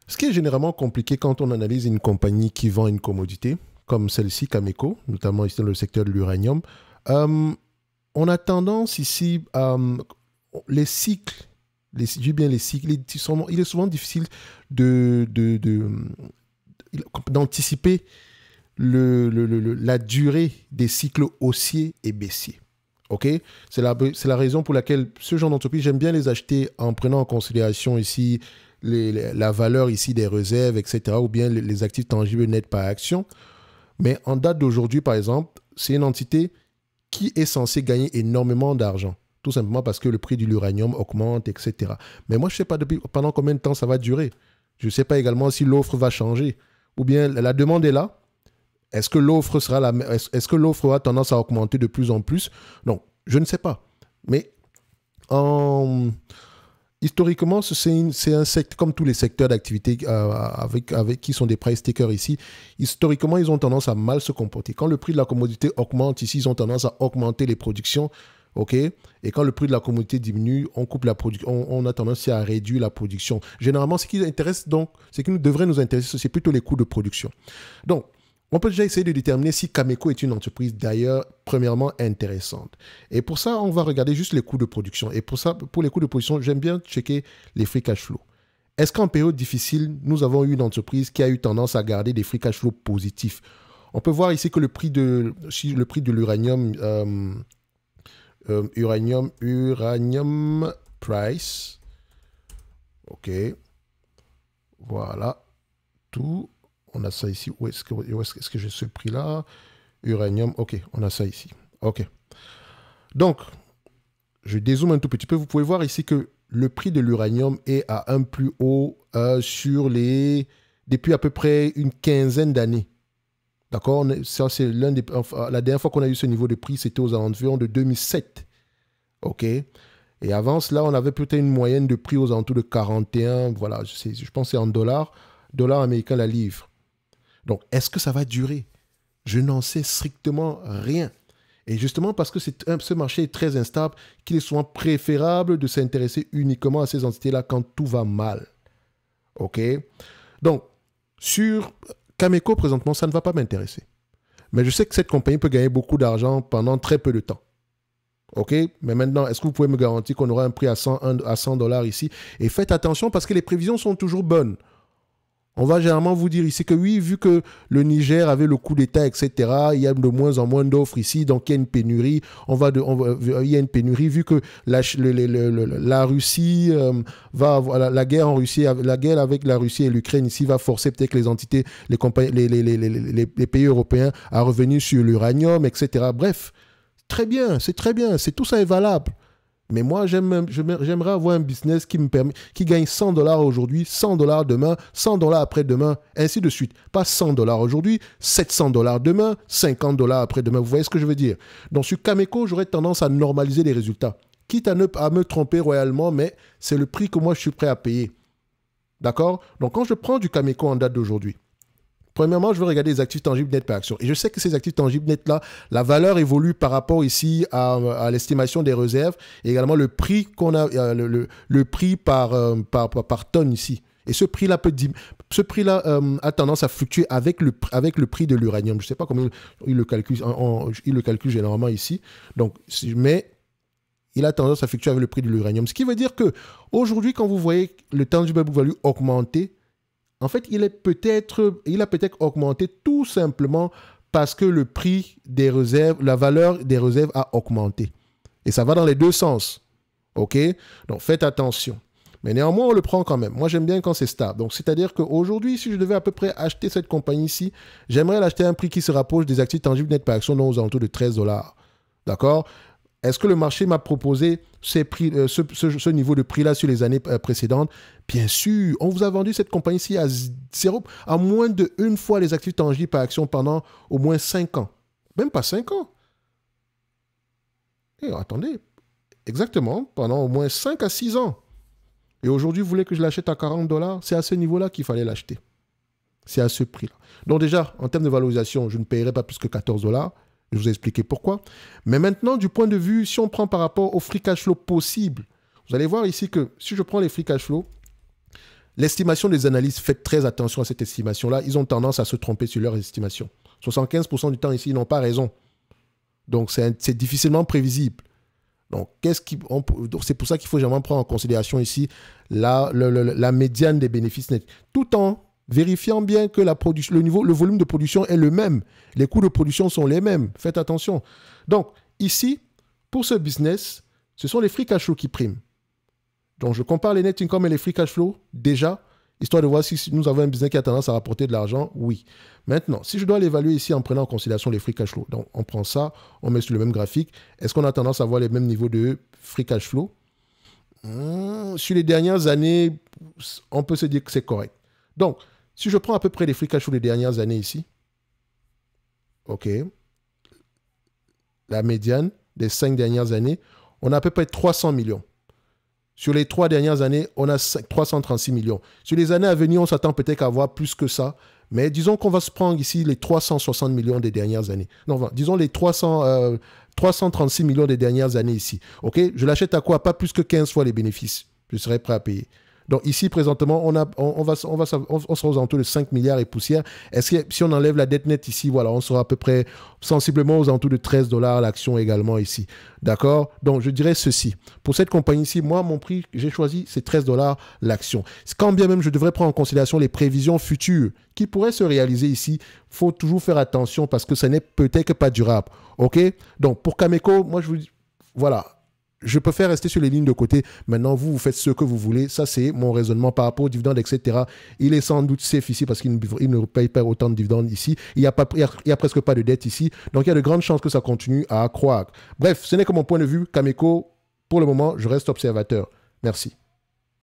Ce qui est généralement compliqué quand on analyse une compagnie qui vend une commodité, comme celle-ci, Cameco, notamment ici dans le secteur de l'uranium, euh, on a tendance ici, les cycles, je dis bien les cycles, il est souvent difficile d'anticiper la durée des cycles haussiers et baissiers. OK? C'est la raison pour laquelle ce genre d'entreprise, j'aime bien les acheter en prenant en considération ici la valeur ici des réserves, etc., ou bien les actifs tangibles nets par action. Mais en date d'aujourd'hui, par exemple, c'est une entité qui est censée gagner énormément d'argent. Tout simplement parce que le prix de l'uranium augmente, etc. Mais moi, je ne sais pas pendant combien de temps ça va durer. Je ne sais pas également si l'offre va changer. Ou bien la demande est là. Est-ce que l'offre est-ce que l'offre aura tendance à augmenter de plus en plus? Non, je ne sais pas. Mais en, historiquement, c'est un secteur, comme tous les secteurs d'activité avec qui sont des price takers ici, historiquement, ils ont tendance à mal se comporter. Quand le prix de la commodité augmente ici, ils ont tendance à augmenter les productions. OK? Et quand le prix de la commodité diminue, on coupe la production, on a tendance à réduire la production. Généralement, ce qui intéresse donc, ce qui devrait nous intéresser, c'est plutôt les coûts de production. Donc, on peut déjà essayer de déterminer si Cameco est une entreprise d'ailleurs, premièrement, intéressante. Et pour ça, on va regarder juste les coûts de production. Et pour ça, pour les coûts de production, j'aime bien checker les free cash flow. Est-ce qu'en période difficile, nous avons eu une entreprise qui a eu tendance à garder des free cash flow positifs? On peut voir ici que le prix de l'uranium, uranium price, ok, voilà, tout. On a ça ici. Où est-ce que j'ai ce prix-là? Uranium. OK, on a ça ici. OK. Donc, je dézoome un tout petit peu. Vous pouvez voir ici que le prix de l'uranium est à un plus haut depuis à peu près une quinzaine d'années. D'accord? Ça, c'est la dernière fois qu'on a eu ce niveau de prix, c'était aux alentours de 2007. OK? Et avant cela, on avait peut-être une moyenne de prix aux alentours de 41. Voilà, je pense que c'est en dollars. Dollars américains la livre. Donc, est-ce que ça va durer? Je n'en sais strictement rien. Et justement, parce que ce marché est très instable, qu'il est souvent préférable de s'intéresser uniquement à ces entités-là quand tout va mal. OK? Donc, sur Cameco, présentement, ça ne va pas m'intéresser. Mais je sais que cette compagnie peut gagner beaucoup d'argent pendant très peu de temps. OK? Mais maintenant, est-ce que vous pouvez me garantir qu'on aura un prix à 100 dollars ici? Et faites attention parce que les prévisions sont toujours bonnes. On va généralement vous dire ici que oui, vu que le Niger avait le coup d'État, etc., il y a de moins en moins d'offres ici, donc il y a une pénurie. Il y a une pénurie vu que la Russie va avoir la guerre en Russie, la guerre avec la Russie et l'Ukraine ici va forcer peut-être les entités, les pays européens à revenir sur l'uranium, etc. Bref, très bien, c'est tout ça est valable. Mais moi, j'aimerais avoir un business qui gagne 100 dollars aujourd'hui, 100 dollars demain, 100 dollars après-demain, ainsi de suite. Pas 100 dollars aujourd'hui, 700 dollars demain, 50 dollars après-demain. Vous voyez ce que je veux dire? Donc, sur Cameco, j'aurais tendance à normaliser les résultats. Quitte à me tromper royalement, mais c'est le prix que moi, je suis prêt à payer. D'accord? Donc, quand je prends du Cameco en date d'aujourd'hui, premièrement, je vais regarder les actifs tangibles nets par action. Et je sais que ces actifs tangibles nets-là, la valeur évolue par rapport ici à l'estimation des réserves et également le prix qu'on a, le prix par tonne ici. Et ce prix-là a tendance à fluctuer avec le prix de l'uranium. Je ne sais pas comment il le calcule, il le calcule généralement ici. Donc, mais il a tendance à fluctuer avec le prix de l'uranium. Ce qui veut dire que aujourd'hui, quand vous voyez le tangible book value augmenter, en fait, il a peut-être augmenté tout simplement parce que le prix des réserves, la valeur des réserves a augmenté. Et ça va dans les deux sens. OK? Donc, faites attention. Mais néanmoins, on le prend quand même. Moi, j'aime bien quand c'est stable. Donc, c'est-à-dire qu'aujourd'hui, si je devais à peu près acheter cette compagnie-ci, j'aimerais l'acheter à un prix qui se rapproche des actifs tangibles nets par action, donc aux alentours de 13 dollars. D'accord? Est-ce que le marché m'a proposé ce niveau de prix-là sur les années précédentes? Bien sûr, on vous a vendu cette compagnie-ci à moins de une fois les actifs tangibles par action pendant au moins 5 ans. Même pas 5 ans. Et attendez, exactement, pendant au moins 5 à 6 ans. Et aujourd'hui, vous voulez que je l'achète à 40 dollars? C'est à ce niveau-là qu'il fallait l'acheter. C'est à ce prix-là. Donc déjà, en termes de valorisation, je ne paierai pas plus que 14 dollars. Je vous ai expliqué pourquoi. Mais maintenant, du point de vue, si on prend par rapport au free cash flow possible, vous allez voir ici que si je prends les free cash flow, L'estimation des analystes, faites très attention à cette estimation-là. Ils ont tendance à se tromper sur leur estimation. 75% du temps ici, ils n'ont pas raison. Donc, c'est difficilement prévisible. Donc, c'est pour ça qu'il faut jamais prendre en considération ici la médiane des bénéfices nets. Tout en vérifiant bien que le volume de production est le même. Les coûts de production sont les mêmes. Faites attention. Donc, ici, pour ce business, ce sont les free cash flow qui priment. Donc, je compare les net income et les free cash flow déjà, histoire de voir si nous avons un business qui a tendance à rapporter de l'argent. Oui. Maintenant, si je dois l'évaluer ici en prenant en considération les free cash flow, donc on prend ça, on met sur le même graphique. Est-ce qu'on a tendance à avoir les mêmes niveaux de free cash flow? Sur les dernières années, on peut se dire que c'est correct. Donc, si je prends à peu près les free cash flow des dernières années ici, OK, la médiane des 5 dernières années, on a à peu près 300 millions. Sur les 3 dernières années, on a 336 millions. Sur les années à venir, on s'attend peut-être à avoir plus que ça. Mais disons qu'on va se prendre ici les 360 millions des dernières années. Non, disons les 336 millions des dernières années ici. OK? Je l'achète à quoi? Pas plus que 15 fois les bénéfices. Je serais prêt à payer. Donc ici, présentement, on sera aux alentours de 5 milliards et poussière. Est-ce que si on enlève la dette nette ici, voilà, on sera à peu près sensiblement aux alentours de 13 $ l'action également ici. D'accord? Donc je dirais ceci. Pour cette compagnie ici, moi, mon prix, j'ai choisi, c'est 13 $ l'action. Quand bien même je devrais prendre en considération les prévisions futures qui pourraient se réaliser ici, il faut toujours faire attention parce que ça n'est peut-être pas durable. OK? Donc pour Cameco, moi, je vous dis, voilà. Je préfère rester sur les lignes de côté. Maintenant, vous faites ce que vous voulez. Ça, c'est mon raisonnement par rapport aux dividendes, etc. Il est sans doute safe ici parce qu'il ne paye pas autant de dividendes ici. Il n'y a presque pas de dette ici. Donc, il y a de grandes chances que ça continue à croître. Bref, ce n'est que mon point de vue. Cameco, pour le moment, je reste observateur. Merci.